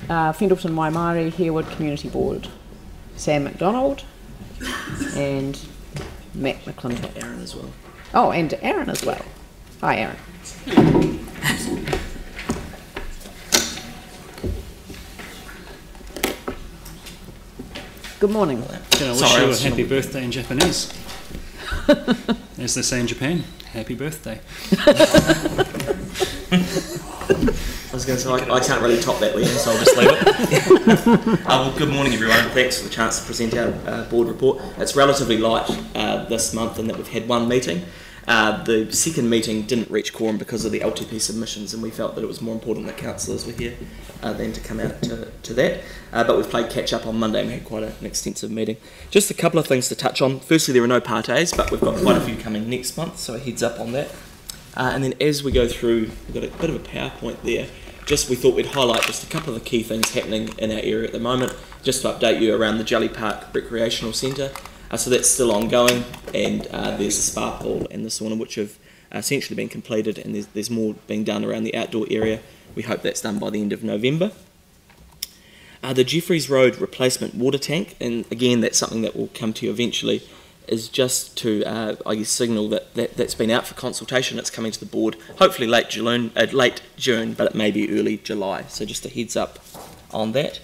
Fendalton-Waimairi-Harewood Community Board, Sam McDonald and Matt McClintock. Aaron as well. Oh, and Aaron as well. Hi, Aaron. Good morning. Can I wish you a happy birthday in Japanese? As they say in Japan, happy birthday. I was going to say, I can't really top that, Liam, so I'll just leave it. Well, good morning, everyone, and thanks for the chance to present our board report. It's relatively light this month in that we've had one meeting. The second meeting didn't reach quorum because of the LTP submissions, and we felt that it was more important that councillors were here than to come out to that. But we've played catch up on Monday and we had quite an extensive meeting. Just a couple of things to touch on. Firstly, there are no parties, but we've got quite a few coming next month, so a heads up on that. And then as we go through, we've got a bit of a PowerPoint there. We thought we'd highlight just a couple of the key things happening in our area at the moment, just to update you around the Jelly Park Recreational Centre. So that's still ongoing, and there's a spa pool and the sauna which have essentially been completed, and there's more being done around the outdoor area. We hope that's done by the end of November. The Jeffreys Road replacement water tank, and again that's something that will come to you eventually, is just to I guess signal that's been out for consultation. It's coming to the board hopefully late June, but it may be early July. So just a heads up on that.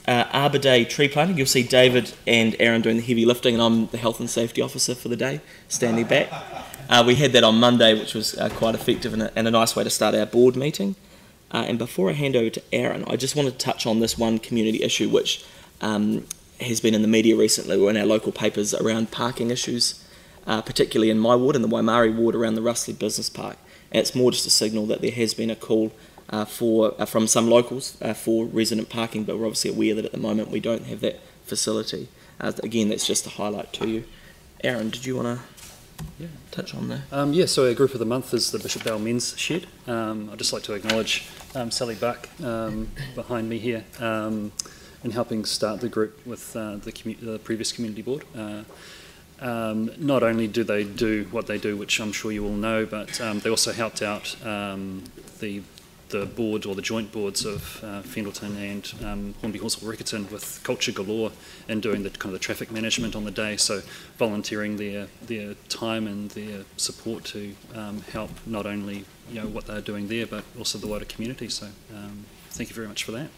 Arbor Day tree planting. You'll see David and Aaron doing the heavy lifting, and I'm the health and safety officer for the day, standing back. We had that on Monday, which was quite effective and a nice way to start our board meeting. And before I hand over to Aaron, I just wanted to touch on this one community issue which has been in the media recently, or in our local papers, around parking issues, particularly in my ward, in the Waimairi ward, around the Russley Business Park. And it's more just a signal that there has been a call from some locals for resident parking, but we're obviously aware that at the moment we don't have that facility. Again, that's just a highlight to you. Aaron, did you want to touch on that? So our group of the month is the Bishop Dale Men's Shed. I'd just like to acknowledge Sally Buck behind me here in helping start the group with the previous community board. Not only do they do what they do, which I'm sure you all know, but they also helped out the board, or the joint boards of Fendalton and Hornby Horsell Riccarton, with culture galore and doing the kind of the traffic management on the day. So volunteering their time and their support to help not only what they're doing there, but also the wider community. So thank you very much for that.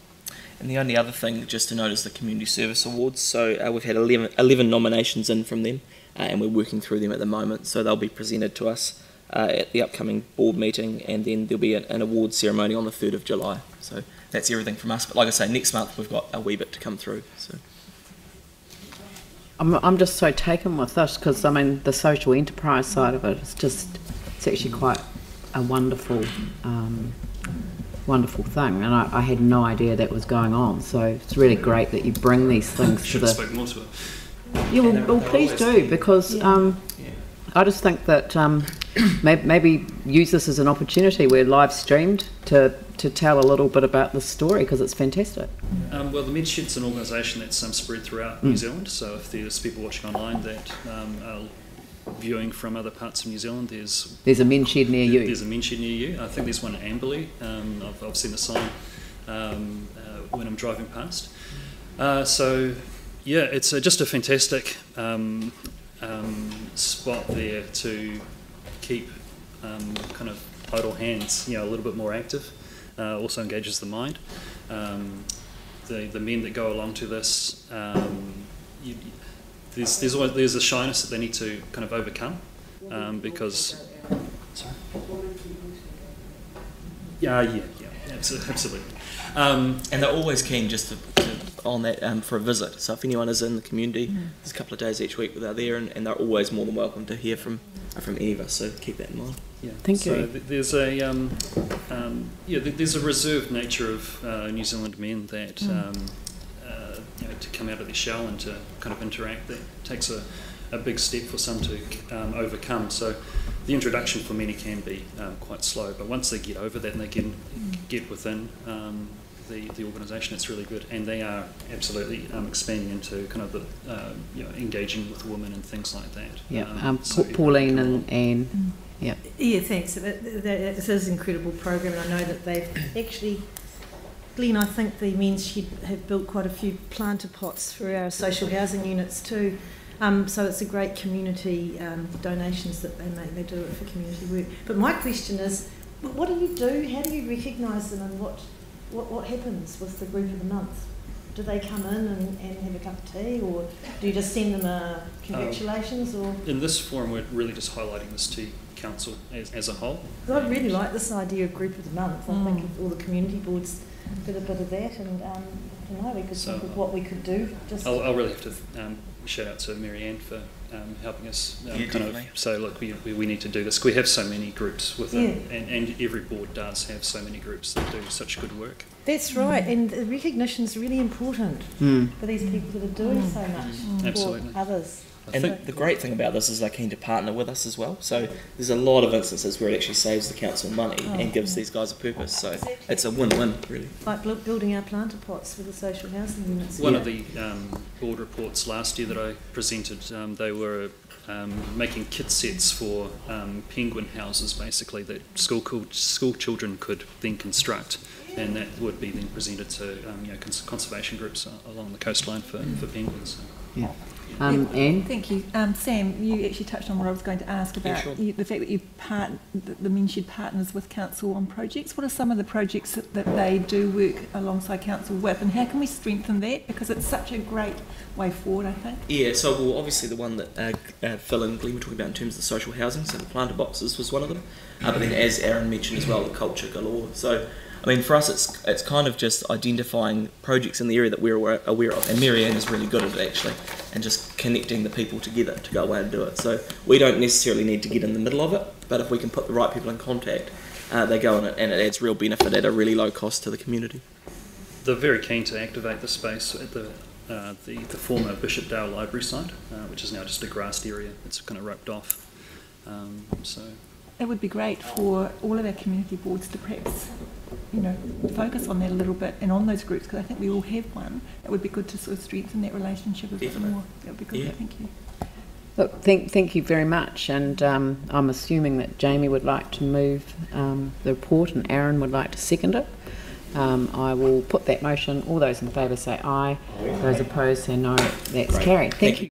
And the only other thing just to note is the Community Service Awards. So we've had 11 nominations in from them, and we're working through them at the moment. So they'll be presented to us at the upcoming board meeting, and then there'll be an award ceremony on the 3rd of July. So that's everything from us. But like I say, next month we've got a wee bit to come through. So I'm just so taken with this, because I mean the social enterprise side of it is it's actually quite a wonderful thing, and I had no idea that was going on. So it's really great that you bring these things Should to have spoken more to it. Yeah, well please do, because I just think that maybe use this as an opportunity. We're live streamed to tell a little bit about this story, because it's fantastic. Well, the Men's Shed's an organisation that's spread throughout New Zealand, so if there's people watching online that are viewing from other parts of New Zealand, there's a men's shed near you. There's a men's shed near you. I think there's one at Amberley. I've seen the sign when I'm driving past. So yeah, it's just a fantastic spot there to keep kind of idle hands, a little bit more active. Also engages the mind. The men that go along to this, there's a shyness that they need to kind of overcome, because. Sorry. Yeah, absolutely. And they're always keen just on that for a visit. So if anyone is in the community, there's a couple of days each week that they're there, and they're always more than welcome to hear from any of us. So keep that in mind. Yeah. Thank you. So there's a reserved nature of New Zealand men that to come out of their shell and to kind of interact, that takes a big step for some to overcome. So the introduction for many can be quite slow, but once they get over that and they can get within the organisation, it's really good, and they are absolutely expanding into kind of the engaging with women and things like that. Yeah, Pauline and Anne. Yeah, thanks. This is an incredible program, and I know that they've actually Glenn, I think the men's shed have built quite a few planter pots for our social housing units too. So it's a great community donations that they make. They do it for community work. But my question is, what do you do? How do you recognise them, and what happens with the group of the month? Do they come in and have a cup of tea, or do you just send them a congratulations? Or in this forum, we're really just highlighting this to council as a whole. I really like this idea of group of the month. I think if all the community boards did a bit of that, and I don't know, we could think of what we could do. Just I'll really have to shout out to Marianne for helping us say, look, we need to do this. We have so many groups within, and every board does have so many groups that do such good work. That's right, and the recognition is really important for these people that are doing so much for others. And the great thing about this is they're keen to partner with us as well. So there's a lot of instances where it actually saves the council money and gives these guys a purpose. So it's a win-win, really. Like building our planter pots for the social housing units. One of the board reports last year that I presented, they were making kit sets for penguin houses, basically, that school children could then construct, and that would be then presented to conservation groups along the coastline for penguins. Yeah. Anne? Thank you. Sam, you actually touched on what I was going to ask about, the fact that the men's shed partners with council on projects. What are some of the projects that they do work alongside council with, and how can we strengthen that? Because it's such a great way forward, I think. Yeah, so well, obviously the one that Phil and Glenn were talking about in terms of the social housing, so the planter boxes was one of them. But then, as Aaron mentioned as well, the culture galore. So I mean, for us, it's kind of just identifying projects in the area that we're aware of, and Marianne is really good at it actually, and just connecting the people together to go away and do it. So we don't necessarily need to get in the middle of it, but if we can put the right people in contact, they go in it, and it adds real benefit at a really low cost to the community. They're very keen to activate the space at the former Bishopdale Library site, which is now just a grassed area. It's kind of roped off. So it would be great for all of our community boards to perhaps, focus on that a little bit and on those groups, because I think we all have one. It would be good to sort of strengthen that relationship a bit more. That would be good. Yeah. Thank you. Look, thank you very much, and I'm assuming that Jamie would like to move the report and Aaron would like to second it. I will put that motion. All those in favour say aye. Those opposed say no. That's carried. Thank you.